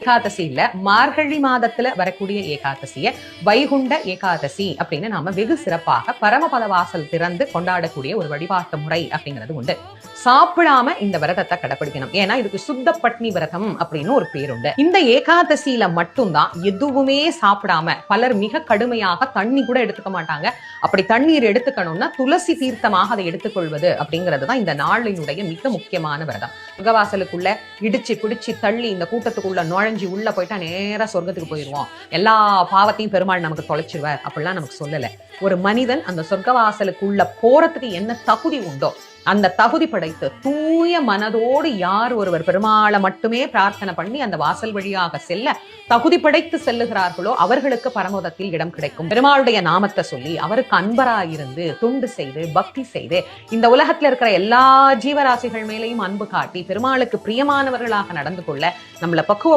ஏகாதசி இல்ல, மார்கழி மாதத்துல வரக்கூடிய ஏகாதசிய வைகுண்ட ஏகாதசி அப்படின்னு நாம வெகு சிறப்பாக பரமபத வாசல் திறந்து கொண்டாடக்கூடிய ஒரு வழிபாட்டு முறை அப்படிங்கிறது உண்டு. சாப்பிடாம இந்த விரதத்தை கடைபிடிக்கணும். ஏன்னா இதுக்கு சுத்த பட்னி விரதம் அப்படின்னு ஒரு பேர் உண்டு. இந்த ஏகாதசியில மட்டும்தான் எதுவுமே சாப்பிடாம, பலர் மிக கடுமையாக தண்ணி கூட எடுத்துக்க மாட்டாங்க. அப்படி தண்ணீர் எடுத்துக்கணும்னா துளசி தீர்த்தமாக அதை எடுத்துக்கொள்வது அப்படிங்கிறது தான் இந்த நாளினுடைய மிக முக்கியமான விரதம். சொர்க்கவாசலுக்குள்ள இடிச்சு பிடிச்சு தள்ளி இந்த கூட்டத்துக்குள்ள நுழைஞ்சு உள்ள போயிட்டா நேரா சொர்க்கத்துக்கு போயிடுவோம், எல்லா பாவத்தையும் பெருமாள் நமக்கு தொலைச்சிருவார் அப்படிலாம் நமக்கு சொல்லல. ஒரு மனிதன் அந்த சொர்க்கவாசலுக்குள்ள போறதுக்கு என்ன தகுதி உண்டோ அந்த தகுதி படைத்து தூய மனதோடு யார் ஒருவர் பெருமாளை மட்டுமே பிரார்த்தனை பண்ணி அந்த வாசல் வழியாக செல்ல தகுதி படைத்து செல்லுகிறார்களோ அவர்களுக்கு பரமோதத்தில் இடம் கிடைக்கும். பெருமாளுடைய நாமத்தை சொல்லி அவருக்கு அன்பராயிருந்து தொண்டு செய்து பக்தி செய்து இந்த உலகத்துல இருக்கிற எல்லா ஜீவராசிகள் மேலையும் அன்பு காட்டி பெருமாளுக்கு பிரியமானவர்களாக நடந்து கொள்ள நம்மளை பக்குவ